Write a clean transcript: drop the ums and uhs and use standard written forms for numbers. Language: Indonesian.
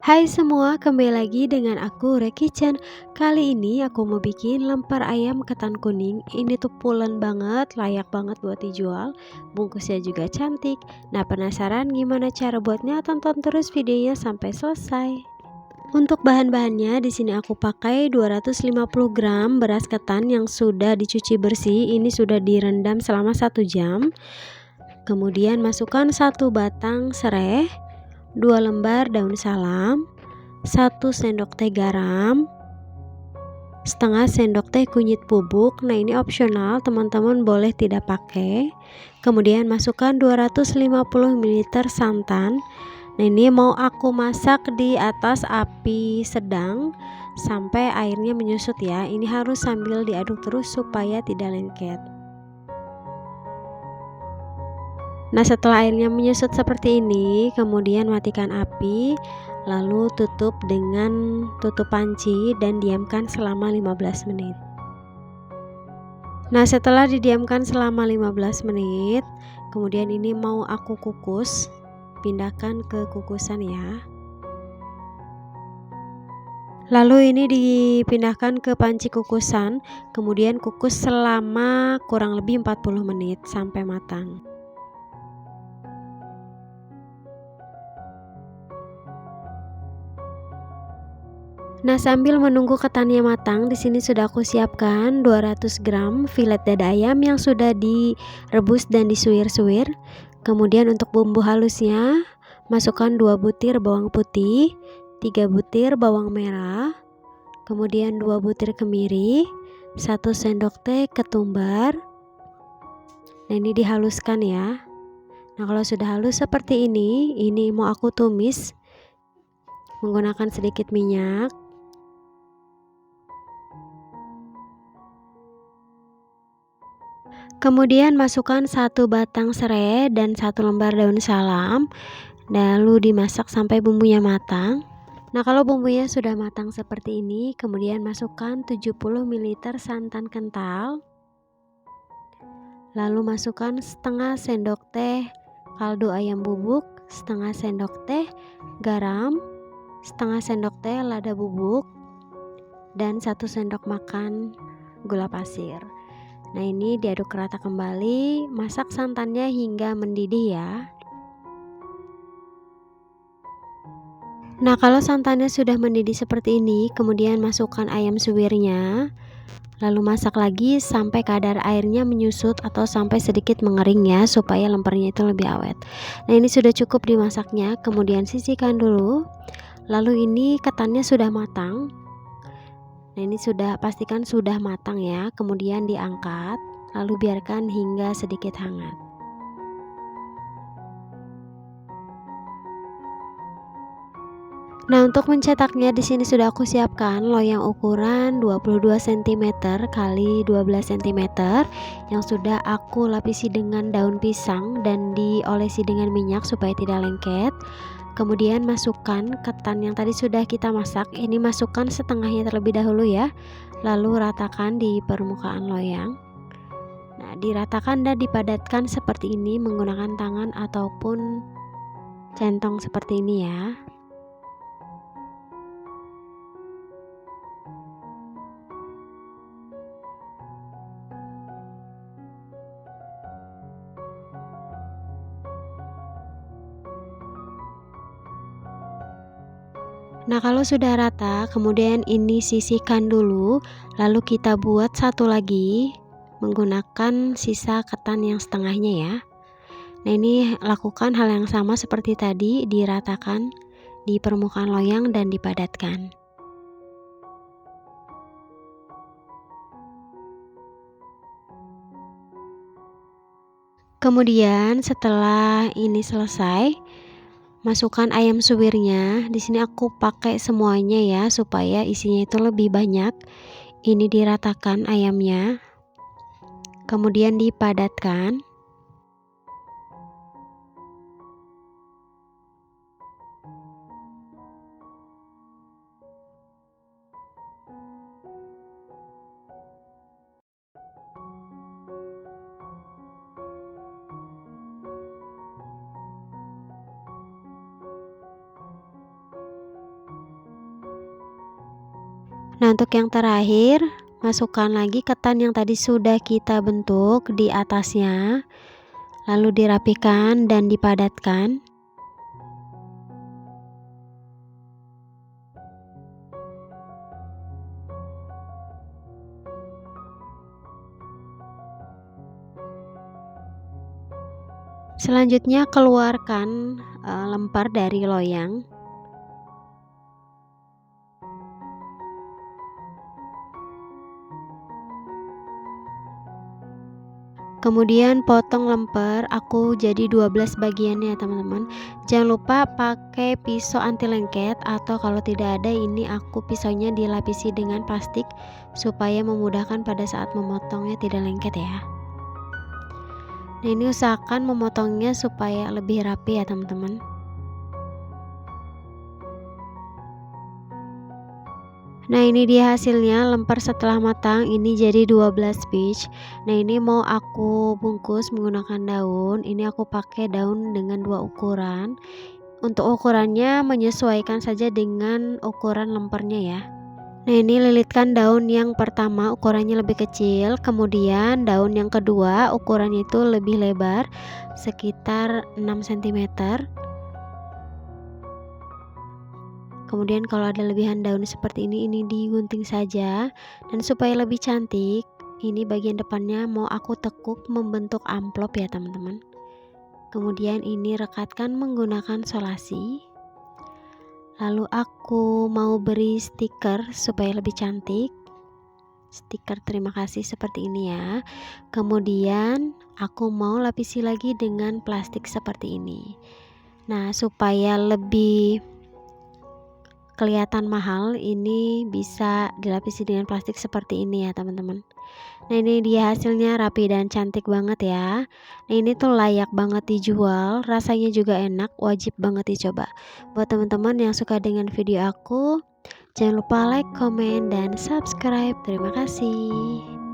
Hai semua, kembali lagi dengan aku Rekichan. Kali ini aku mau bikin lemper ayam ketan kuning. Ini tuh pulen banget, layak banget buat dijual. Bungkusnya juga cantik. Nah, penasaran gimana cara buatnya? Tonton terus videonya sampai selesai. Untuk bahan-bahannya di sini aku pakai 250 gram beras ketan yang sudah dicuci bersih. Ini sudah direndam selama 1 jam. Kemudian masukkan 1 batang serai, 2 lembar daun salam, 1 sendok teh garam, setengah sendok teh kunyit bubuk. Nah, ini opsional, teman-teman boleh tidak pakai. Kemudian masukkan 250 ml santan. Nah, ini mau aku masak di atas api sedang sampai airnya menyusut ya. Ini harus sambil diaduk terus supaya tidak lengket. Nah, setelah airnya menyusut seperti ini, kemudian matikan api, lalu tutup dengan tutup panci dan diamkan selama 15 menit. Nah, setelah didiamkan selama 15 menit, kemudian ini mau aku kukus, pindahkan ke kukusan ya. Lalu ini dipindahkan ke panci kukusan, kemudian kukus selama kurang lebih 40 menit sampai matang. Nah, sambil menunggu ketannya matang, di sini sudah aku siapkan 200 gram filet dada ayam yang sudah direbus dan disuir-suir. Kemudian untuk bumbu halusnya, masukkan 2 butir bawang putih, 3 butir bawang merah, kemudian 2 butir kemiri, 1 sendok teh ketumbar. Nah, ini dihaluskan ya. Nah, kalau sudah halus seperti ini mau aku tumis menggunakan sedikit minyak. Kemudian masukkan 1 batang serai dan 1 lembar daun salam, lalu dimasak sampai bumbunya matang. Nah, kalau bumbunya sudah matang seperti ini, kemudian masukkan 70 ml santan kental. Lalu masukkan setengah sendok teh kaldu ayam bubuk, setengah sendok teh garam, setengah sendok teh lada bubuk, dan 1 sendok makan gula pasir. Nah, ini diaduk rata kembali, masak santannya hingga mendidih ya. Nah, kalau santannya sudah mendidih seperti ini, kemudian masukkan ayam suwirnya, lalu masak lagi sampai kadar airnya menyusut atau sampai sedikit mengering ya, supaya lempernya itu lebih awet. Nah, ini sudah cukup dimasaknya, kemudian sisihkan dulu. Lalu ini ketannya sudah matang. Nah, ini sudah pastikan sudah matang ya, kemudian diangkat. Lalu biarkan hingga sedikit hangat. Nah, untuk mencetaknya di sini sudah aku siapkan loyang ukuran 22 cm kali 12 cm yang sudah aku lapisi dengan daun pisang dan diolesi dengan minyak supaya tidak lengket. Kemudian masukkan ketan yang tadi sudah kita masak. Ini masukkan setengahnya terlebih dahulu ya. Lalu ratakan di permukaan loyang. Nah, diratakan dan dipadatkan seperti ini menggunakan tangan ataupun centong seperti ini ya. Nah, kalau sudah rata, kemudian ini sisihkan dulu, lalu kita buat satu lagi menggunakan sisa ketan yang setengahnya ya. Nah, ini lakukan hal yang sama seperti tadi, diratakan di permukaan loyang dan dipadatkan. Kemudian setelah ini selesai, masukkan ayam suwirnya. Di sini aku pakai semuanya ya supaya isinya itu lebih banyak. Ini diratakan ayamnya. Kemudian dipadatkan. Nah, untuk yang terakhir, masukkan lagi ketan yang tadi sudah kita bentuk di atasnya, lalu dirapikan dan dipadatkan. Selanjutnya keluarkan lemper dari loyang. Kemudian potong lemper aku jadi 12 bagian ya teman-teman. Jangan lupa pakai pisau anti lengket, atau kalau tidak ada, ini aku pisaunya dilapisi dengan plastik supaya memudahkan pada saat memotongnya tidak lengket ya. Nah, ini usahakan memotongnya supaya lebih rapi ya teman-teman. Nah, ini dia hasilnya lemper setelah matang, ini jadi 12 piece. Nah, ini mau aku bungkus menggunakan daun. Ini aku pakai daun dengan 2 ukuran. Untuk ukurannya menyesuaikan saja dengan ukuran lempernya ya. Nah, ini lilitkan daun yang pertama ukurannya lebih kecil, kemudian daun yang kedua ukurannya itu lebih lebar sekitar 6 cm. Kemudian kalau ada lebihan daun seperti ini digunting saja. Dan supaya lebih cantik, ini bagian depannya mau aku tekuk membentuk amplop ya teman-teman. Kemudian ini rekatkan menggunakan solasi. Lalu aku mau beri stiker supaya lebih cantik. Stiker terima kasih seperti ini ya. Kemudian aku mau lapisi lagi dengan plastik seperti ini. Nah, supaya lebih kelihatan mahal, ini bisa dilapisi dengan plastik seperti ini ya teman-teman. Nah, ini dia hasilnya, rapi dan cantik banget ya. Nah, ini tuh layak banget dijual, rasanya juga enak, wajib banget dicoba. Buat teman-teman yang suka dengan video aku, jangan lupa like, komen, dan subscribe. Terima kasih.